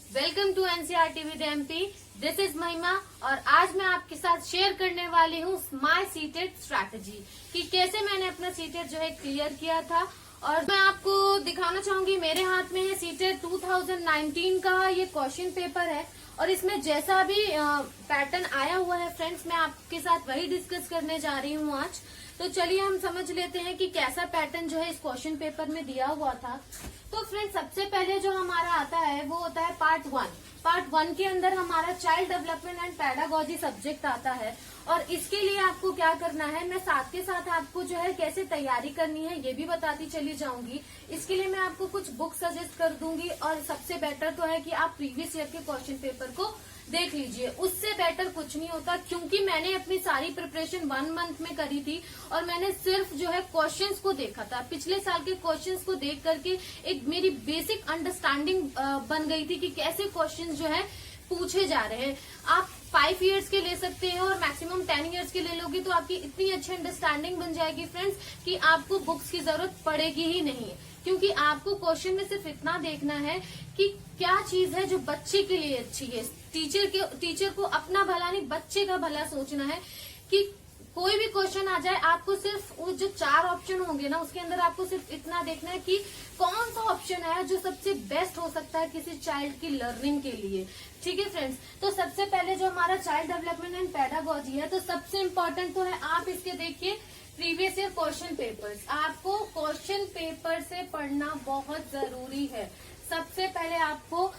Welcome to NCERT with MP. This is Mahima और आज मैं आपके साथ शेयर करने वाली हूँ माय सीटेट स्ट्रैटेजी कि कैसे मैंने अपना सीटेट जो है क्लियर किया था। और मैं आपको दिखाना चाहूंगी, मेरे हाथ में है सीटेट 2019 का ये क्वेश्चन पेपर है और इसमें जैसा भी पैटर्न आया हुआ है फ्रेंड्स, मैं आपके साथ वही डिस्कस करने जा रही हूँ आज। तो चलिए हम समझ लेते हैं कि कैसा पैटर्न जो है इस क्वेश्चन पेपर में दिया हुआ था। तो फ्रेंड्स, सबसे पहले जो हमारा आता है वो होता है पार्ट 1। पार्ट 1 के अंदर हमारा child development and pedagogy subject आता है और इसके लिए आपको क्या करना है, मैं साथ के साथ आपको जो है कैसे तैयारी करनी है ये भी बताती चली जाऊंगी। इसके लिए मैं आपको कुछ बुक सजेस्ट कर दूंगी और सबसे बेटर तो है कि आप प्रीवियस ईयर के क्वेश्चन पेपर को देख लीजिए, उससे बेटर कुछ नहीं होता। क्योंकि मैंने अपनी सारी प्रिपरेशन 1 मंथ में करी थी और मैंने सिर्फ जो है क्वेश्चंस को देखा था। पिछले साल के क्वेश्चंस को देख करके एक मेरी बेसिक अंडरस्टैंडिंग बन गई थी कि कैसे क्वेश्चंस जो है पूछे जा रहे हैं। आप 5 इयर्स के ले सकते हैं और मैक्सिमम 10 इयर्स के ले लोगे तो आपकी इतनी अच्छी अंडरस्टैंडिंग बन जाएगी फ्रेंड्स कि आपको बुक्स की जरूरत पड़ेगी ही नहीं है। क्योंकि आपको क्वेश्चन में सिर्फ इतना देखना है कि क्या चीज है जो बच्चे के लिए अच्छी है। टीचर को अपना भला नहीं, बच्चे का भला सोचना है कि कोई भी क्वेश्चन आ जाए, आपको सिर्फ वो जो 4 ऑप्शन होंगे ना, उसके अंदर आपको सिर्फ इतना देखना है कि कौन सा ऑप्शन है जो सबसे बेस्ट हो सकता है किसी चाइल्ड की लर्निंग के लिए। ठीक है फ्रेंड्स, तो सबसे पहले जो हमारा चाइल्ड डेवलपमेंट एंड पेडागोजी है, तो सबसे इम्पोर्टेंट तो है आप इसके देखिए प्रीवियस ईयर क्वेश्चन पेपर्स। आपको क्वेश्चन पेपर से पढ़ना बहुत जरूरी है। सबसे पहले आपको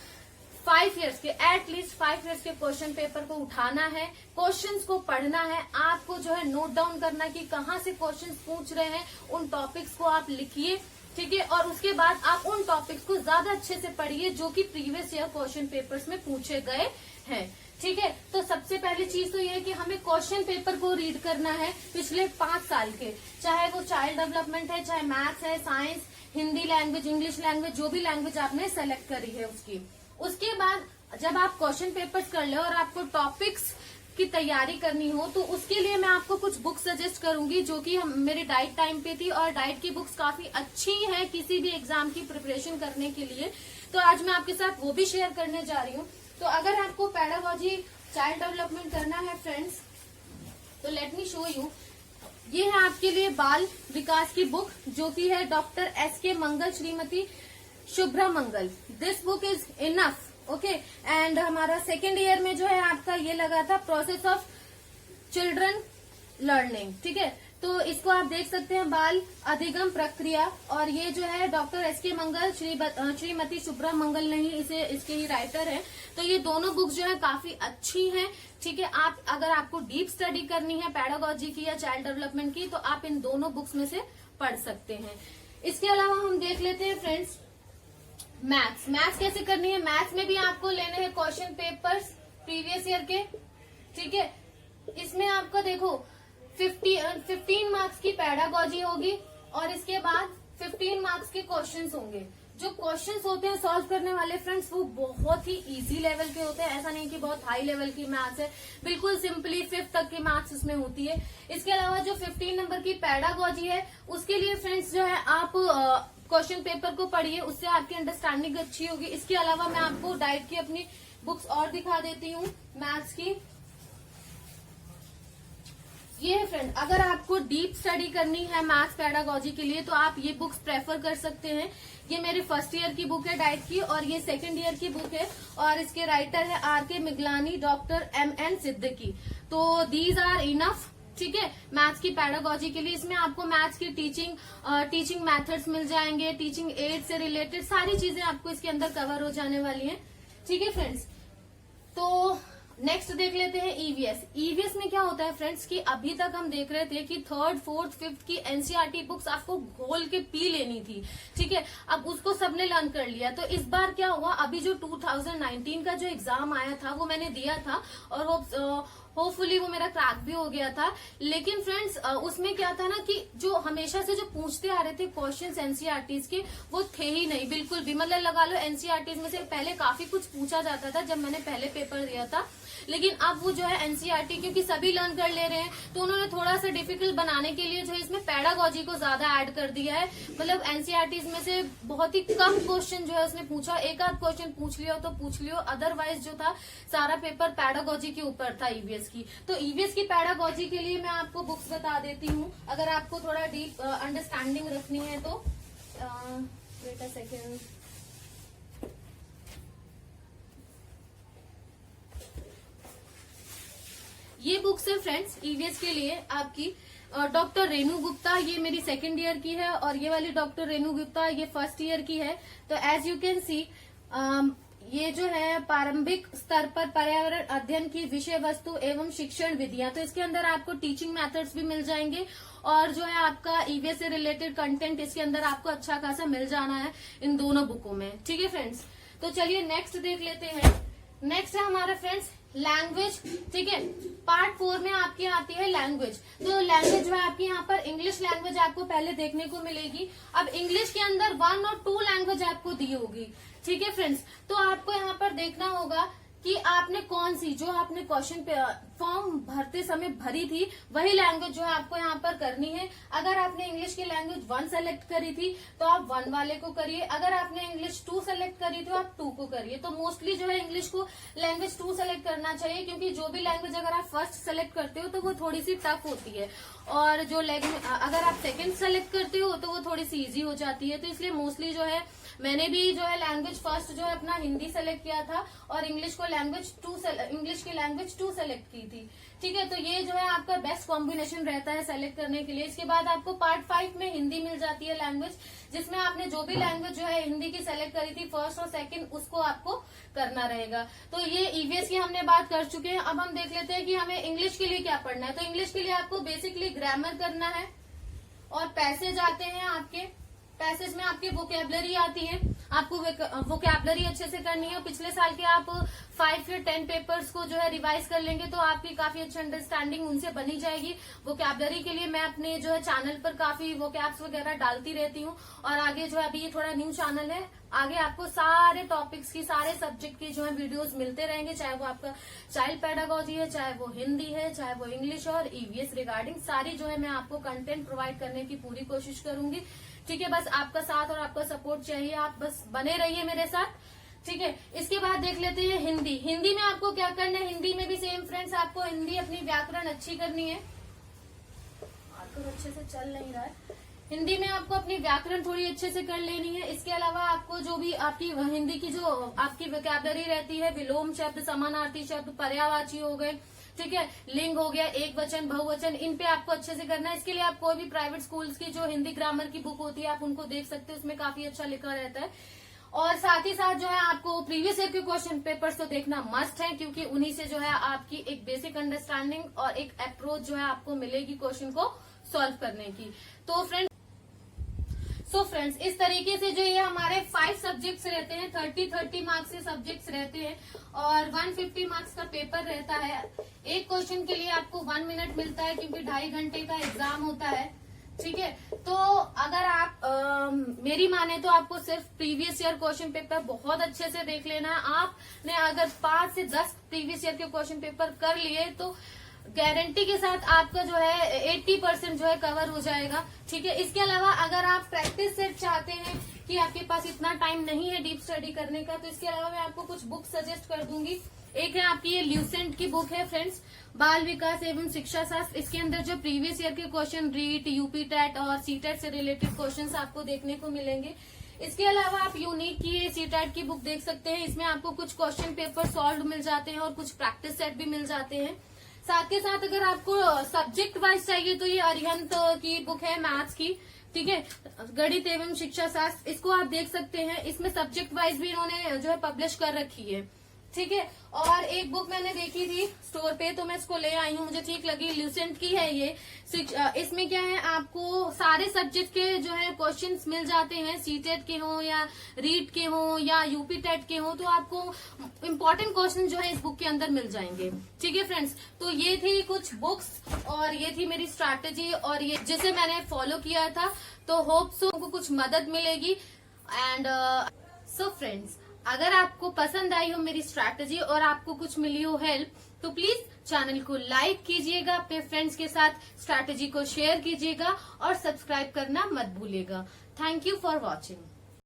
5 इयर्स के, एटलीस्ट 5 इयर्स के क्वेश्चन पेपर को उठाना है, क्वेश्चंस को पढ़ना है, आपको जो है नोट डाउन करना कि कहाँ से क्वेश्चंस पूछ रहे हैं, उन टॉपिक्स को आप लिखिए। ठीक है, और उसके बाद आप उन टॉपिक्स को ज्यादा अच्छे से पढ़िए जो कि प्रीवियस ईयर क्वेश्चन पेपर्स में पूछे गए हैं। ठीक है, तो सबसे पहली चीज तो ये है कि हमें क्वेश्चन पेपर को रीड करना है पिछले 5 साल के, चाहे वो चाइल्ड डेवलपमेंट है, चाहे मैथ्स है, science, Hindi language, English language, जो भी लैंग्वेज आपने सेलेक्ट करी है उसकी। उसके बाद जब आप क्वेश्चन पेपर्स कर ले और आपको टॉपिक्स की तैयारी करनी हो तो उसके लिए मैं आपको कुछ बुक सजेस्ट करूंगी जो कि मेरी डाइट टाइम पे थी और डाइट की बुक्स काफी अच्छी हैं किसी भी एग्जाम की प्रिपरेशन करने के लिए। तो आज मैं आपके साथ वो भी शेयर करने जा रही हूँ। तो अगर आपको पेडागोजी चाइल्ड डेवलपमेंट करना है फ्रेंड्स, तो लेट मी शो यू। ये है आपके लिए बाल विकास की बुक जो कि है doctor SK Mangal, Shrimati Shubhra Mangal. This book is enough, okay. And हमारा सेकेंड ईयर में जो है आपका ये लगा था प्रोसेस ऑफ चिल्ड्रन लर्निंग। ठीक है, तो इसको आप देख सकते हैं, बाल अधिगम प्रक्रिया, और ये जो है डॉक्टर SK मंगल, श्रीमती शुभ्रा मंगल नहीं, इसे इसके ही राइटर है। तो ये दोनों बुक्स जो है काफी अच्छी हैं। ठीक है, आप अगर आपको डीप स्टडी करनी है पेडागोजी की या चाइल्ड डेवलपमेंट की तो आप इन दोनों बुक्स में से पढ़ सकते हैं। इसके अलावा हम देख लेते हैं फ्रेंड्स मैथ्स कैसे करनी है। मैथ्स में भी आपको लेने हैं क्वेश्चन पेपर्स प्रीवियस ईयर के। ठीक है, इसमें आपका देखो 15 मार्क्स की पेडागोजी होगी और इसके बाद 15 मार्क्स के क्वेश्चंस होंगे। जो क्वेश्चंस होते हैं सॉल्व करने वाले फ्रेंड्स, वो बहुत ही इजी लेवल के होते हैं। ऐसा नहीं कि बहुत हाई लेवल की मैथ्स है, बिल्कुल सिंपली 5th तक की मैथ्स उसमें होती है। इसके अलावा जो 15 नंबर की पेडागोजी है उसके लिए फ्रेंड्स जो है आप क्वेश्चन पेपर को पढ़िए, उससे आपकी अंडरस्टैंडिंग अच्छी होगी। इसके अलावा मैं आपको डाइट की अपनी बुक्स और दिखा देती हूँ मैथ्स की। ये है फ्रेंड, अगर आपको डीप स्टडी करनी है मैथ्स पेडागोजी के लिए तो आप ये बुक्स प्रेफर कर सकते हैं। ये मेरे फर्स्ट ईयर की बुक है डाइट की और ये सेकंड ईयर की बुक है और इसके राइटर है RK Miglani, doctor MN Siddiqui. तो दीज आर इनफ। ठीक है, मैथ्स की पेडागोजी के लिए इसमें आपको मैथ्स की टीचिंग मेथड्स मिल जाएंगे, टीचिंग एड से रिलेटेड सारी चीजें आपको इसके अंदर कवर हो जाने वाली हैं। ठीक है फ्रेंड्स, तो नेक्स्ट देख लेते हैं ईवीएस में क्या होता है फ्रेंड्स कि अभी तक हम देख रहे थे कि 3rd, 4th, 5th की एनसीईआरटी बुक्स आपको घोल के पी लेनी थी। ठीक है, अब उसको सबने लर्न कर लिया। तो इस बार क्या हुआ, अभी जो 2019 का जो एग्जाम आया था वो मैंने दिया था और वो होपफुली वो मेरा क्रैक भी हो गया था। लेकिन फ्रेंड्स उसमें क्या था ना कि जो हमेशा से जो पूछते आ रहे थे क्वेश्चंस एनसीईआरटीज के, वो थे ही नहीं बिल्कुल भी। मतलब लगा लो एनसीईआरटीज में से पहले काफी कुछ पूछा जाता था जब मैंने पहले पेपर दिया था, लेकिन अब वो जो है एनसीईआरटी क्योंकि सभी लर्न कर ले रहे हैं तो उन्होंने थोड़ा सा डिफिकल्ट बनाने के लिए जो है इसमें पेडागोजी को ज्यादा ऐड कर दिया है। मतलब एनसीईआरटी में से बहुत ही कम क्वेश्चन जो है उसने पूछा, एक आध क्वेश्चन पूछ लिया तो पूछ लियो, अदरवाइज जो था सारा पेपर पेडागोजी के ऊपर था ईवीएस की। तो ईवीएस की पेडागोजी के लिए मैं आपको बुक्स बता देती हूँ अगर आपको थोड़ा डीप अंडरस्टैंडिंग रखनी है तो। Wait a second. ये बुक्स है फ्रेंड्स ईवीएस के लिए आपकी डॉक्टर रेणु गुप्ता, ये मेरी सेकंड ईयर की है, और ये वाली डॉक्टर रेणु गुप्ता ये फर्स्ट ईयर की है। तो एज यू कैन सी ये जो है प्रारंभिक स्तर पर पर्यावरण अध्ययन की विषय वस्तु एवं शिक्षण विधियां, तो इसके अंदर आपको टीचिंग मेथड्स भी मिल जाएंगे और जो है आपका ईवीएस से रिलेटेड कंटेंट इसके अंदर आपको अच्छा खासा मिल जाना है इन दोनों बुकों में। ठीक है फ्रेंड्स, तो चलिए नेक्स्ट देख लेते हैं। नेक्स्ट है हमारा फ्रेंड्स लैंग्वेज। ठीक है, पार्ट 4 में आपकी आती है लैंग्वेज। तो लैंग्वेज जो है आपकी यहाँ पर इंग्लिश लैंग्वेज आपको पहले देखने को मिलेगी। अब इंग्लिश के अंदर 1 और 2 लैंग्वेज आपको दी होगी। ठीक है फ्रेंड्स, तो आपको यहाँ पर देखना होगा कि आपने कौन सी जो आपने क्वेश्चन फॉर्म भरते समय भरी थी वही लैंग्वेज जो है आपको यहाँ पर करनी है। अगर आपने इंग्लिश की लैंग्वेज 1 सेलेक्ट करी थी तो आप 1 वाले को करिए, अगर आपने इंग्लिश 2 सेलेक्ट करी तो आप 2 को करिए। तो मोस्टली जो है इंग्लिश को लैंग्वेज 2 सेलेक्ट करना चाहिए, क्योंकि जो भी लैंग्वेज अगर आप फर्स्ट सेलेक्ट करते हो तो वो थोड़ी सी टफ होती है, और जो लैंग्वेज अगर आप सेकेंड सेलेक्ट करते हो तो वो थोड़ी सी ईजी हो जाती है। तो इसलिए मोस्टली जो है मैंने भी जो है लैंग्वेज फर्स्ट जो है अपना हिंदी सेलेक्ट किया था और इंग्लिश की लैंग्वेज 2 सेलेक्ट की थी। ठीक है, तो ये जो है आपका बेस्ट कॉम्बिनेशन रहता है सेलेक्ट करने के लिए। इसके बाद आपको पार्ट 5 में हिंदी मिल जाती है लैंग्वेज, जिसमें आपने जो भी लैंग्वेज जो है हिंदी की सेलेक्ट करी थी फर्स्ट और सेकंड उसको आपको करना रहेगा। तो ये ईवीएस की हमने बात कर चुके हैं। अब हम देख लेते हैं कि हमें इंग्लिश के लिए क्या पढ़ना है। तो इंग्लिश के लिए आपको बेसिकली ग्रामर करना है और पैसेज आते हैं आपके। पैसेज में आपकी वोकेबलरी आती है, आपको वोकेबलरी अच्छे से करनी है। पिछले साल के आप 5 या 10 पेपर्स को जो है रिवाइज कर लेंगे तो आपकी काफी अच्छी अंडरस्टैंडिंग उनसे बनी जाएगी। वोकेबलरी के लिए मैं अपने जो है चैनल पर काफी वोकैब्स वगैरह डालती रहती हूँ, और आगे जो है अभी ये थोड़ा न्यू चैनल है, आगे आपको सारे टॉपिक्स की सारे सब्जेक्ट की जो है वीडियोस मिलते रहेंगे, चाहे वो आपका चाइल्ड पेडागोजी है, चाहे वो हिंदी है, चाहे वो इंग्लिश और ईवीएस रिगार्डिंग सारी जो है मैं आपको कंटेंट प्रोवाइड करने की पूरी कोशिश करूंगी। ठीक है, बस आपका साथ और आपका सपोर्ट चाहिए, आप बस बने रहिए मेरे साथ। ठीक है, इसके बाद देख लेते हैं हिंदी। हिंदी में आपको क्या करना है, हिंदी में भी सेम फ्रेंड्स आपको हिंदी अपनी व्याकरण अच्छी करनी है। आकर अच्छे से चल नहीं रहा है। हिंदी में आपको अपनी व्याकरण थोड़ी अच्छे से कर लेनी है। इसके अलावा आपको जो भी आपकी हिंदी की जो आपकी वोकैबलरी रहती है, विलोम शब्द, समानार्थी शब्द, पर्यायवाची हो गए, ठीक है, लिंग हो गया, एक वचन, बहुवचन, इन पे आपको अच्छे से करना है। इसके लिए आप कोई भी प्राइवेट स्कूल्स की जो हिंदी ग्रामर की बुक होती है आप उनको देख सकते हैं, उसमें काफी अच्छा लिखा रहता है। और साथ ही साथ जो है आपको प्रीवियस ईयर के क्वेश्चन पेपर्स तो देखना मस्ट है, क्योंकि उन्हीं से जो है आपकी एक बेसिक अंडरस्टैंडिंग और एक अप्रोच जो है आपको मिलेगी क्वेश्चन को सॉल्व करने की। तो फ्रेंड्स इस तरीके से जो ये हमारे 5 सब्जेक्ट्स रहते हैं, 30 मार्क्स के सब्जेक्ट्स रहते हैं और 150 मार्क्स का पेपर रहता है। एक क्वेश्चन के लिए आपको 1 मिनट मिलता है, क्योंकि 2.5 घंटे का एग्जाम होता है। ठीक है, तो अगर आप मेरी माने तो आपको सिर्फ प्रीवियस ईयर क्वेश्चन पेपर बहुत अच्छे से देख लेना है। आपने अगर 5 से 10 प्रीवियस ईयर के क्वेश्चन पेपर कर लिए तो गारंटी के साथ आपका जो है 80% जो है कवर हो जाएगा। ठीक है, इसके अलावा अगर आप प्रैक्टिस सेट चाहते हैं कि आपके पास इतना टाइम नहीं है डीप स्टडी करने का, तो इसके अलावा मैं आपको कुछ बुक सजेस्ट कर दूंगी। एक है आपकी ये ल्यूसेंट की बुक है फ्रेंड्स, बाल विकास एवं शिक्षा शास्त्र। इसके अंदर जो प्रीवियस ईयर के क्वेश्चन रीट, यूपी टेट और सीटेट से रिलेटेड क्वेश्चन आपको देखने को मिलेंगे। इसके अलावा आप यूनिक की सीटेट की बुक देख सकते हैं, इसमें आपको कुछ क्वेश्चन पेपर सॉल्व मिल जाते हैं और कुछ प्रैक्टिस सेट भी मिल जाते हैं। साथ के साथ अगर आपको सब्जेक्ट वाइज चाहिए तो ये अरिहंत की बुक है मैथ्स की, ठीक है, गणित एवं शिक्षा शास्त्र, इसको आप देख सकते हैं। इसमें सब्जेक्ट वाइज भी इन्होंने जो है पब्लिश कर रखी है। ठीक है। और एक बुक मैंने देखी थी स्टोर पे, तो मैं इसको ले आई हूँ, मुझे ठीक लगी। ल्यूसेंट की है ये। इसमें क्या है, आपको सारे सब्जेक्ट के जो है क्वेश्चंस मिल जाते हैं, सीटेट के हो या रीट के हो या यूपी टेट के हो, तो आपको इम्पोर्टेंट क्वेश्चन जो है इस बुक के अंदर मिल जाएंगे। ठीक है फ्रेंड्स, तो ये थी कुछ बुक्स और ये थी मेरी स्ट्रैटेजी और ये जिसे मैंने फॉलो किया था। तो होप सो को कुछ मदद मिलेगी। एंड सो फ्रेंड्स, अगर आपको पसंद आई हो मेरी स्ट्रैटेजी और आपको कुछ मिली हो हेल्प, तो प्लीज चैनल को लाइक कीजिएगा, अपने फ्रेंड्स के साथ स्ट्रैटेजी को शेयर कीजिएगा और सब्सक्राइब करना मत भूलिएगा। Thank you for watching.